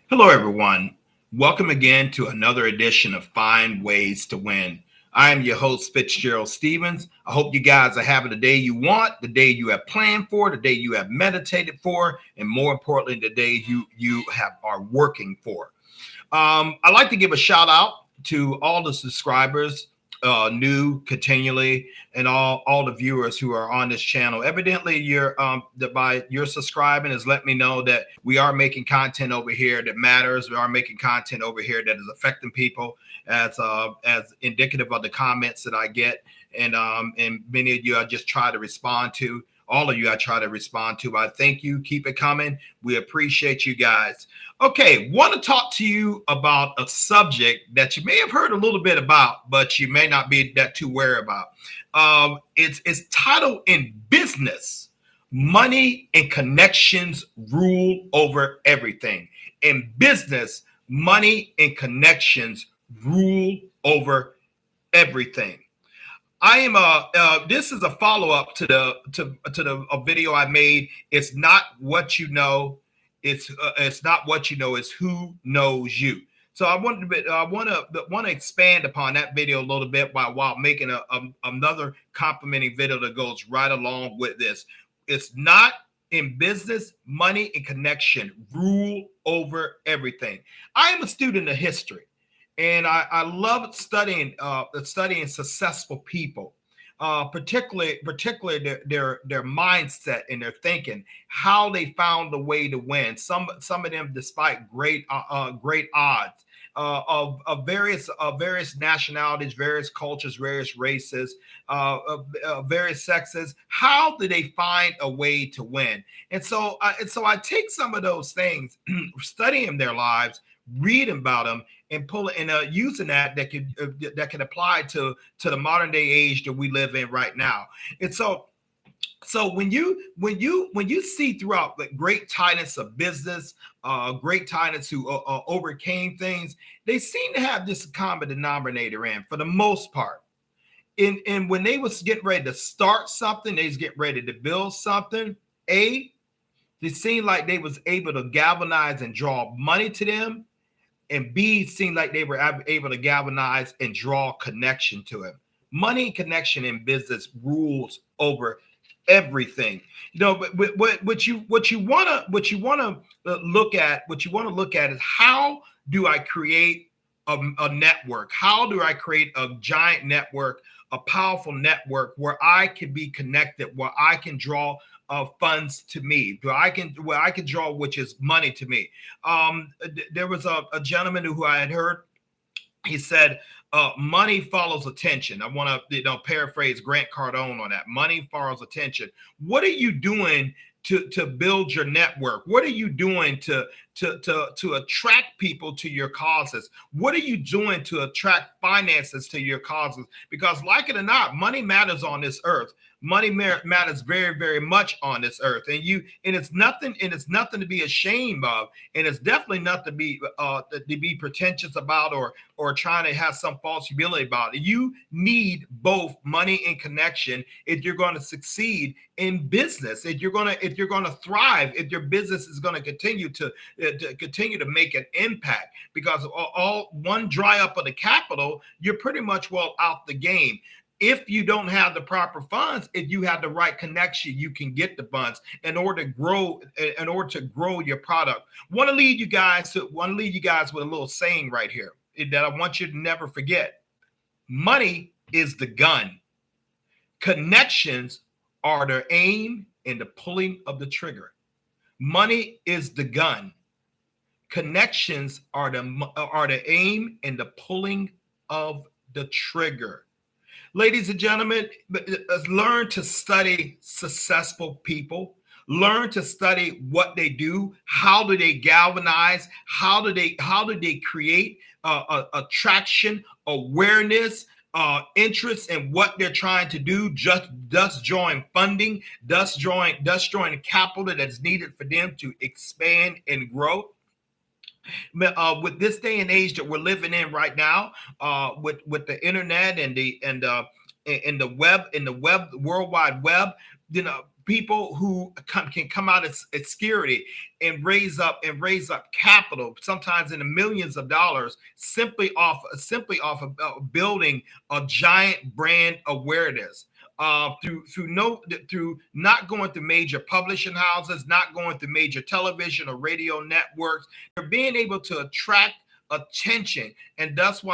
Hello, everyone. Welcome again to another edition of Find Ways to Win. I am your host, FitzgeraldStephens. I hope you guys are having the day you want, the day you have planned for, the day you have meditated for, and more importantly, the day are working for. I'd like to give a shout out to all the subscribers, new continually, and all the viewers who are on this channel. Evidently, by your subscribing has let me know that we are making content over here that matters. We are making content over here that is affecting people, as indicative of the comments that I get, and many of you I just try to respond to. All of you I try to respond to. I thank you. Keep it coming. We appreciate you guys. Okay, want to talk to you about a subject that you may have heard a little bit about, but you may not be that too worried about. It's titled In Business, Money and Connections Rule Over Everything. In business, money and connections rule over everything. I am this is a follow-up to the a video I made. It's not what you know, it's not what you know, it's who knows you. So I want to expand upon that video a little bit while making another complimenting video that goes right along with this. It's not in business, money and connection rule over everything. I am a student of history. And I love studying successful people, particularly their mindset and their thinking, how they found a way to win. Some of them, despite great odds, of various nationalities, various cultures, various races, various sexes. How do they find a way to win? And so I take some of those things, studying their lives, reading about them, and using that can apply to the modern day age that we live in right now. And so when you see throughout the great titans of business, great titans who overcame things, they seem to have this common denominator in, for the most part. And when they was getting ready to start something, they was getting ready to build something, they seemed like they was able to galvanize and draw money to them, and B, seemed like they were able to galvanize and draw connection to him. Money and connection in business rules over everything. You know, but what you want to look at is, how do I create a network? How do I create a giant network, a powerful network where I can be connected, where I can draw funds to me, where I can draw, which is money to me. There was a gentleman who I had heard. He said, money follows attention. I want to paraphrase Grant Cardone on that. Money follows attention. What are you doing to build your network? What are you doing to attract people to your causes? What are you doing to attract finances to your causes? Because, like it or not, money matters on this earth. Money matters very, very much on this earth, and it's nothing to be ashamed of, and it's definitely not to be pretentious about, or trying to have some false humility about it. You need both money and connection if you're going to succeed in business. If you're going to thrive, if your business is going to continue to make an impact, because all one dry up of the capital, you're pretty much well out the game. If you don't have the proper funds, if you have the right connection, you can get the funds in order to grow your product. Want to lead you guys with a little saying right here that I want you to never forget. Money is the gun. Connections are the aim and the pulling of the trigger. Money is the gun. Connections are the aim and the pulling of the trigger. Ladies and gentlemen, learn to study successful people. Learn to study what they do. How do they galvanize? How do they create attraction, awareness, interest in what they're trying to do? Thus drawing funding, thus drawing capital that's needed for them to expand and grow. With this day and age that we're living in right now, with the internet and the web, World Wide Web, people who can come out as security and raise up capital, sometimes in the millions of dollars, simply off of building a giant brand awareness. Through not going through major publishing houses, not going through major television or radio networks. They're being able to attract attention, and thus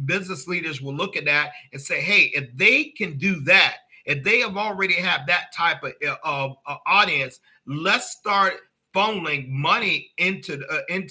business leaders will look at that and say, hey, if they can do that, if they have already have that type of audience, let's start funneling money into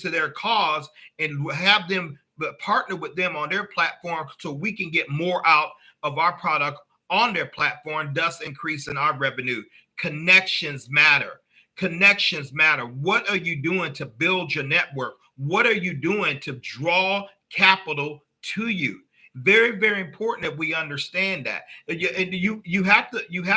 their cause and have them partner with them on their platform so we can get more out of our product on their platform, thus increasing our revenue. Connections matter. Connections matter. What are you doing to build your network? What are you doing to draw capital to you? Very, very important that we understand that. You have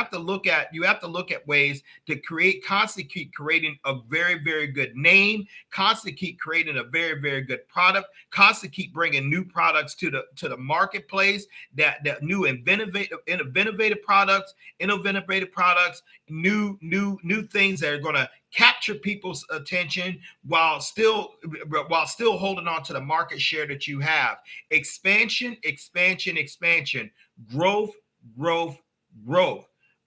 to look at ways to constantly keep creating a very, very good name, constantly keep creating a very, very good product, constantly keep bringing new products to the marketplace, that new innovative products, new things that are going to capture people's attention while still holding on to the market share that you have. Expansion. Growth.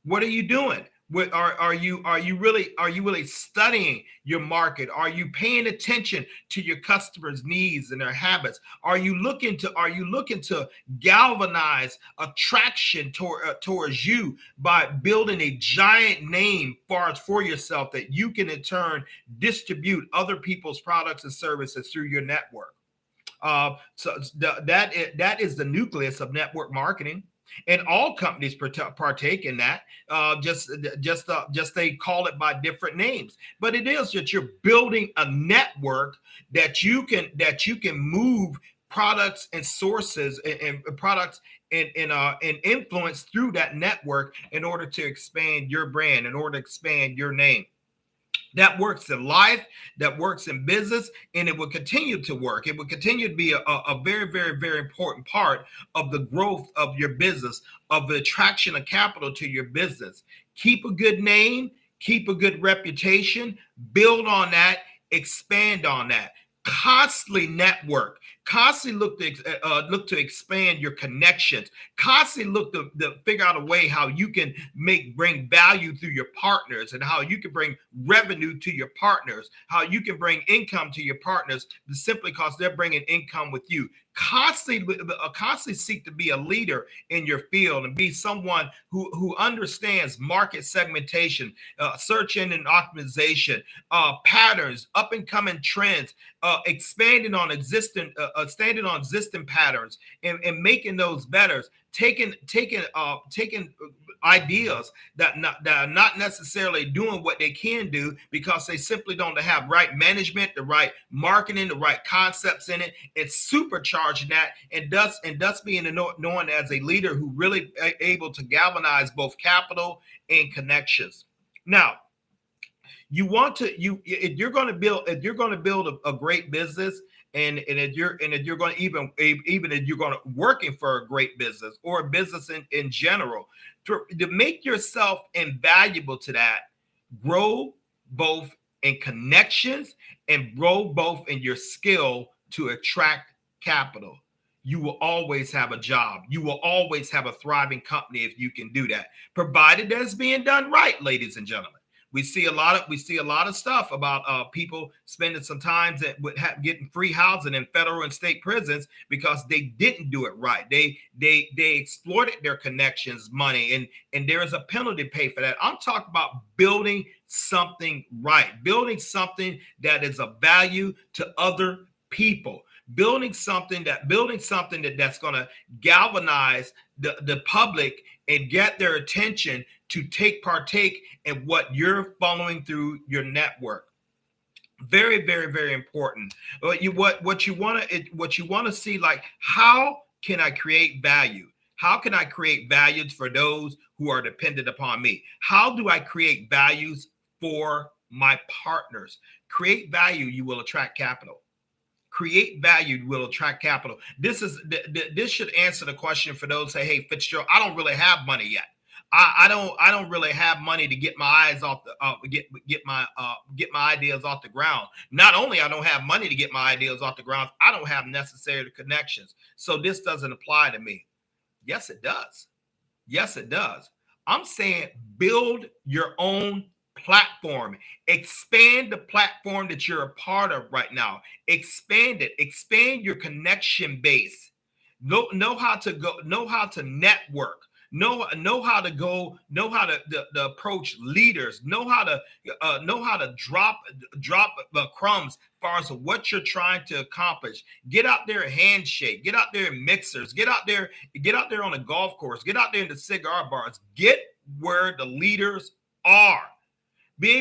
What are you doing? Are you really studying your market? Are you paying attention to your customers' needs and their habits? Are you looking to galvanize attraction towards you by building a giant name for yourself that you can in turn distribute other people's products and services through your network? So that is the nucleus of network marketing. And all companies partake in that. Just they call it by different names, but it is that you're building a network that you can move products and sources and products and influence through that network in order to expand your brand, in order to expand your name. That works in life, that works in business, and it will continue to work. It will continue to be a very, very, very important part of the growth of your business, of the attraction of capital to your business. Keep a good name, keep a good reputation, build on that, expand on that. Constantly network, constantly look to expand your connections, constantly look to figure out a way how you can bring value through your partners, and how you can bring revenue to your partners, how you can bring income to your partners simply because they're bringing income with you. Constantly seek to be a leader in your field and be someone who understands market segmentation, search engine optimization, patterns, up and coming trends, expanding on existing patterns and making those better, taking ideas that are not necessarily doing what they can do because they simply don't have right management, the right marketing, the right concepts in it. It's supercharging that, and thus being known as a leader who really able to galvanize both capital and connections. Now, if you're going to build a great business, and if you're going to even if you're going to working for a great business or a business in general, to make yourself invaluable to that, grow both in connections and grow both in your skill to attract capital. You will always have a job. You will always have a thriving company if you can do that, provided that it's being done right, ladies and gentlemen. We see a lot of stuff about people spending some time getting free housing in federal and state prisons because they didn't do it right. They exploited their connections money, and there is a penalty to pay for that. I'm talking about building something right, building something that is of value to other people, building something that's going to galvanize the public and get their attention to partake in what you're following through your network. Very, very, very important. What you want to see, like, how can I create value? How can I create values for those who are dependent upon me? How do I create values for my partners? Create value, you will attract capital. Create value will attract capital. This should answer the question for those who say, hey, Fitzgerald, I don't really have money yet. I don't really have money to get my eyes off the get my ideas off the ground. Not only I don't have money to get my ideas off the ground, I don't have necessary connections. So this doesn't apply to me. Yes, it does. Yes, it does. I'm saying build your own platform. Expand the platform that you're a part of right now. Expand it. Expand your connection base. Know how to go. Know how to network. Know how to go. Know how to approach leaders. Know how to drop the crumbs as far as what you're trying to accomplish. Get out there and handshake. Get out there in mixers. Get out there on a golf course. Get out there in the cigar bars. Get where the leaders are. Be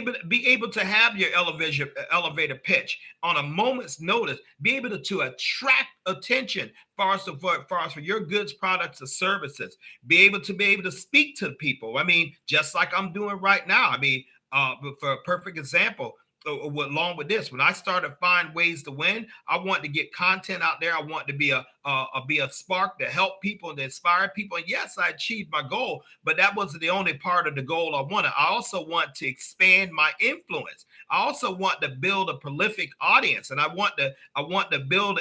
able to have your elevator pitch on a moment's notice. Be able to attract attention far as for your goods, products, or services. Be able to speak to people. I mean, just like I'm doing right now. I mean, for a perfect example, along with this, when I started Find Ways to Win, I want to get content out there. I want to be a spark to help people and to inspire people. And yes, I achieved my goal, but that wasn't the only part of the goal I wanted. I also want to expand my influence. I also want to build a prolific audience, and I want to build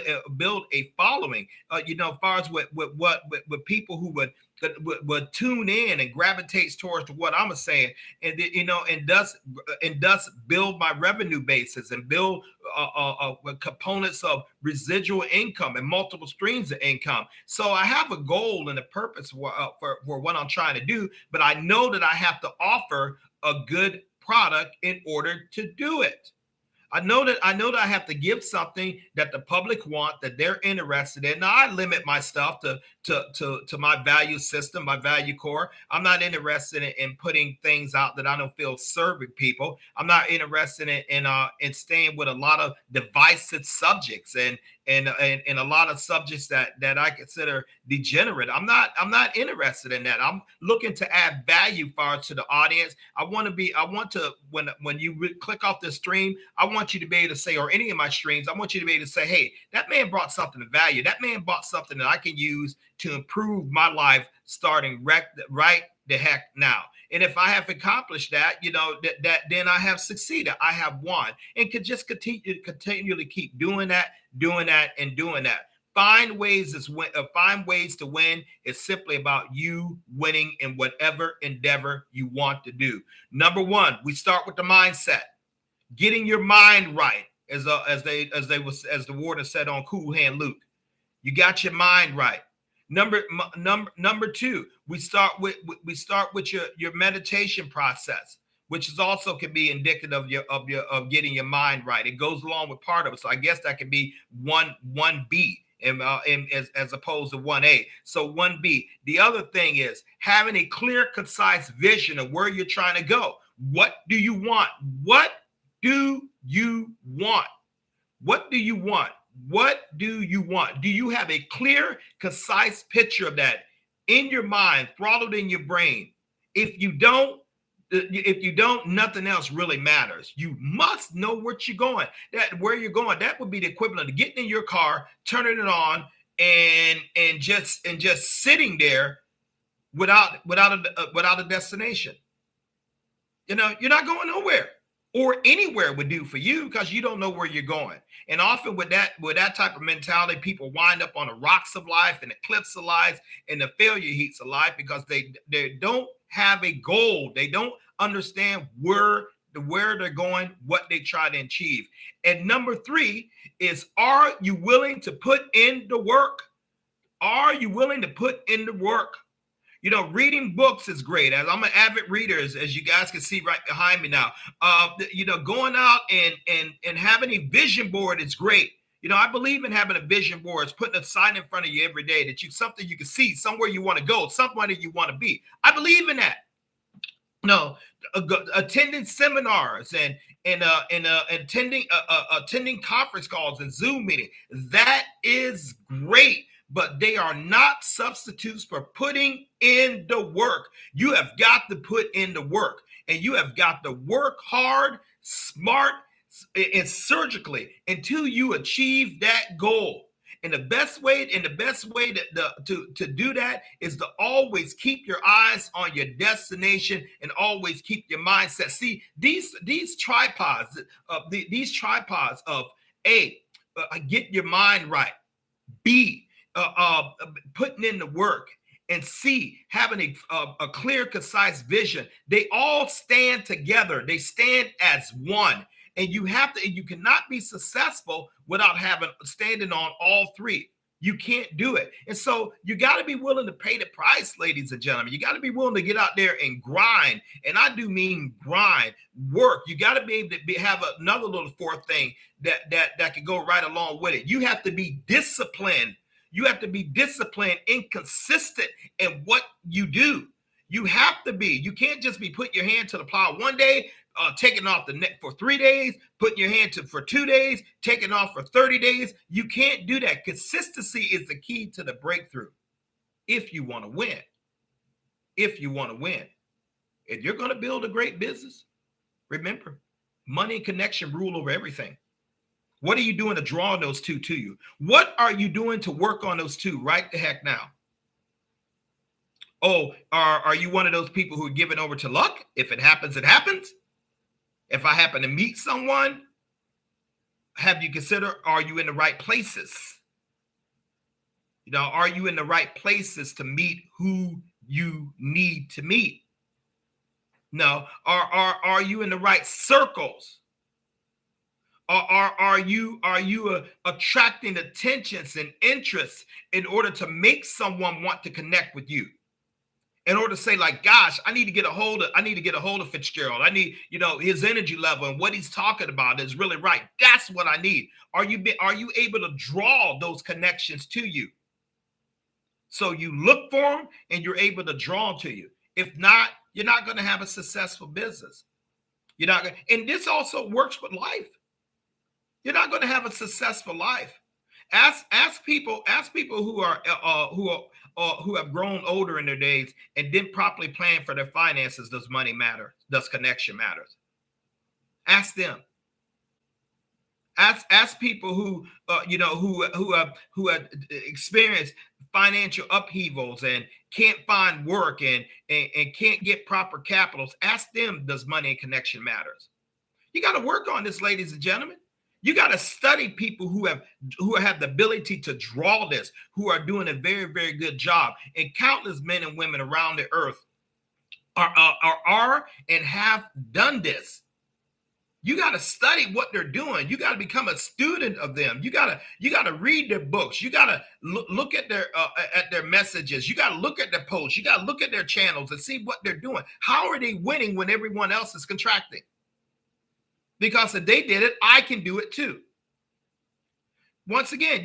a following. As far as with people who would tune in and gravitates towards what I'm saying, and thus build my revenue bases and build components of residual income and multiple streams of income. So I have a goal and a purpose for what I'm trying to do, but I know that I have to offer a good product in order to do it. I know that I have to give something that the public want, that they're interested in. Now I limit my stuff to my value system, my value core. I'm not interested in putting things out that I don't feel serving people. I'm not interested in staying with a lot of divisive subjects and a lot of subjects that I consider degenerate. I'm not interested in that. I'm looking to add value far to the audience. I want to when you click off this stream, I want you to be able to say, or any of my streams, I want you to be able to say, hey, that man brought something of value. That man brought something that I can use to improve my life starting right the heck now. And if I have accomplished that, that then I have succeeded. I have won, and could just continually keep doing that. Find ways to win is simply about you winning in whatever endeavor you want to do. Number one, we start with the mindset. Getting your mind right, as the warden said on Cool Hand Luke. You got your mind right. Number two, we start with your meditation process, which is also can be indicative of getting your mind right. It goes along with part of it, so I guess that could be 1B. As opposed to 1A. So 1B. The other thing is having a clear, concise vision of where you're trying to go. What do you want? What do you want? What do you want? What do you want? Do you have a clear, concise picture of that in your mind, throttled in your brain? If you don't, nothing else really matters. You must know where you're going. That would be the equivalent of getting in your car, turning it on, and just sitting there without a destination. You're not going nowhere. Or anywhere would do for you, because you don't know where you're going. And often with that type of mentality, people wind up on the rocks of life and the cliffs of life and the failure heats of life, because they don't have a goal. They don't understand where they're going, what they try to achieve. And number three is, are you willing to put in the work? Are you willing to put in the work? Reading books is great. As I'm an avid reader, as you guys can see right behind me now. Going out and having a vision board is great. I believe in having a vision board. It's putting a sign in front of you every day that something you can see, somewhere you want to go, somewhere you want to be. I believe in that. Attending seminars and attending conference calls and Zoom meetings. That is great. But they are not substitutes for putting in the work. You have got to put in the work, and you have got to work hard, smart, and surgically until you achieve that goal. And the best way to do that is to always keep your eyes on your destination and always keep your mindset. See, these tripods, these tripods of A, get your mind right. B, putting in the work, and C, having a clear, concise vision. They all stand together. They stand as one. And you cannot be successful without standing on all three. You can't do it. And so you got to be willing to pay the price, ladies and gentlemen. You got to be willing to get out there and grind. And I do mean grind, work. You got to be able to have another little fourth thing that can go right along with it. You have to be disciplined. You have to be disciplined and consistent in what you do. You have to be. You can't just be putting your hand to the plow one day, taking off the net for 3 days, putting your hand to for 2 days, taking off for 30 days. You can't do that. Consistency is the key to the breakthrough. If you want to win, if you're going to build a great business, remember, money and connection rule over everything. What are you doing to draw those two to you? What are you doing to work on those two right the heck now? Oh, are you one of those people who are giving over to luck? If it happens, it happens. If I happen to meet someone, have you considered, are you in the right places? Are you in the right places to meet who you need to meet? No. Are you in the right circles? Are you attracting attentions and interests in order to make someone want to connect with you? In order to say, like, gosh, I need to get a hold of Fitzgerald. I need, his energy level and what he's talking about is really right. That's what I need. Are you able to draw those connections to you? So you look for them and you're able to draw them to you. If not, you're not going to have a successful business. And this also works with life. You're not going to have a successful life. Ask people who have grown older in their days and didn't properly plan for their finances. Does money matter? Does connection matter? Ask them. Ask people who have experienced financial upheavals and can't find work and can't get proper capitals. Ask them, does money and connection matters? You got to work on this, ladies and gentlemen. You got to study people who have the ability to draw this, who are doing a very, very good job. And countless men and women around the earth are and have done this. You got to study what they're doing. You got to become a student of them. You got to read their books. You got to look at their messages. You got to look at their posts. You got to look at their channels and see what they're doing. How are they winning when everyone else is contracting? Because if they did it, I can do it too. Once again,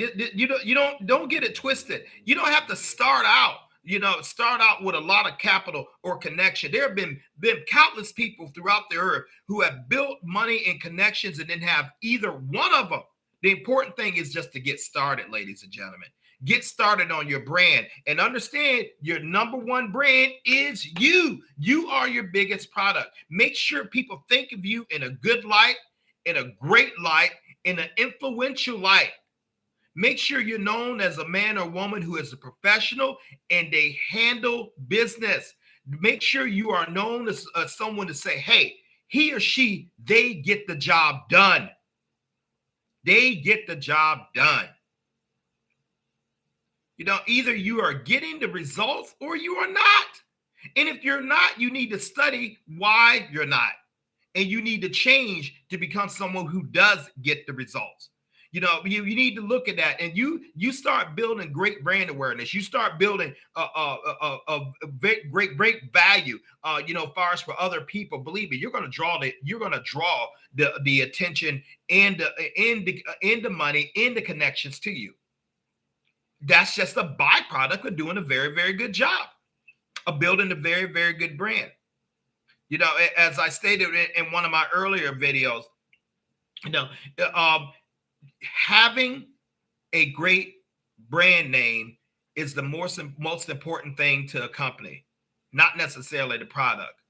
don't get it twisted. You don't have to start out with a lot of capital or connection. There have been countless people throughout the earth who have built money and connections and didn't have either one of them. The important thing is just to get started, ladies and gentlemen. Get started on your brand and understand your number one brand is you. You are your biggest product. Make sure people think of you in a good light, in a great light, in an influential light. Make sure you're known as a man or woman who is a professional and they handle business. Make sure you are known as someone to say, hey, he or she, they get the job done. They get the job done. Either you are getting the results or you are not. And if you're not, you need to study why you're not. And you need to change to become someone who does get the results. You need to look at that, and you start building great brand awareness. You start building a great value. Far as for other people, believe me, you're going to draw the attention and the money and the connections to you. That's just a byproduct of doing a very, very good job of building a very, very good brand. As I stated in one of my earlier videos, having a great brand name is the most important thing to a company, not necessarily the product.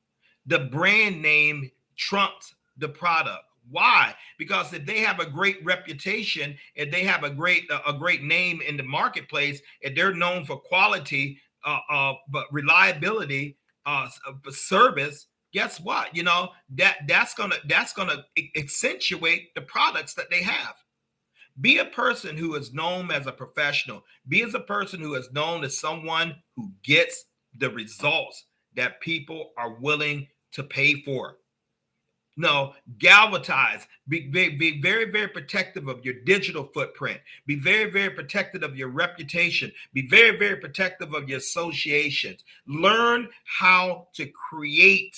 The brand name trumps the product. Why? Because if they have a great reputation, if they have a great name in the marketplace, if they're known for quality, but reliability, service, guess what? You know, that's gonna accentuate the products that they have. Be a person who is known as a professional. Be as a person who is known as someone who gets the results that people are willing to pay for. No, galvanize. Be very, very protective of your digital footprint. Be very, very protective of your reputation. Be very, very protective of your associations. Learn how to create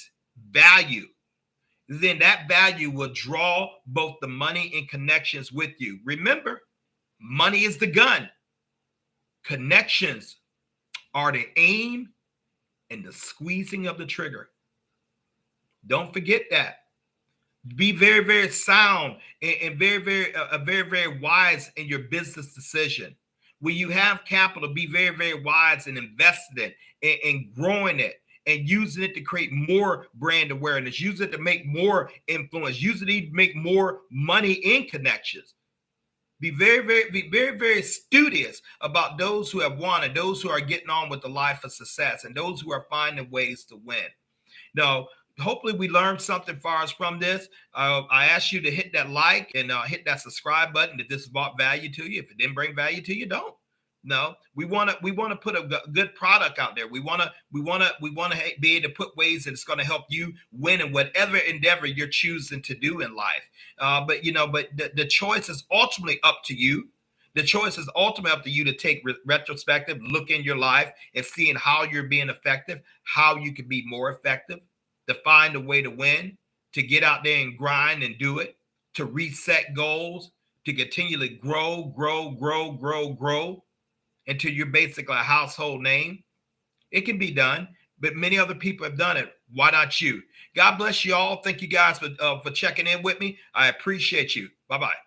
value. Then that value will draw both the money and connections with you. Remember, money is the gun. Connections are the aim and the squeezing of the trigger. Don't forget that. Be very, very sound and very, very wise in your business decision. When you have capital, be very, very wise and investing it and growing it and using it to create more brand awareness, use it to make more influence, use it to make more money in connections. Be very, very studious about those who have won and those who are getting on with the life of success and those who are finding ways to win. Now, hopefully we learned something for us from this. I ask you to hit that like and hit that subscribe button if this brought value to you. If it didn't bring value to you, don't. No, we want to put a good product out there. We want to be able to put ways that it's going to help you win in whatever endeavor you're choosing to do in life. But the choice is ultimately up to you. The choice is ultimately up to you to take retrospective, look in your life and seeing how you're being effective, how you can be more effective, to find a way to win, to get out there and grind and do it, to reset goals, to continually grow until you're basically a household name. It can be done, but many other people have done it. Why not you? God bless you all. Thank you guys for checking in with me. I appreciate you. Bye-bye.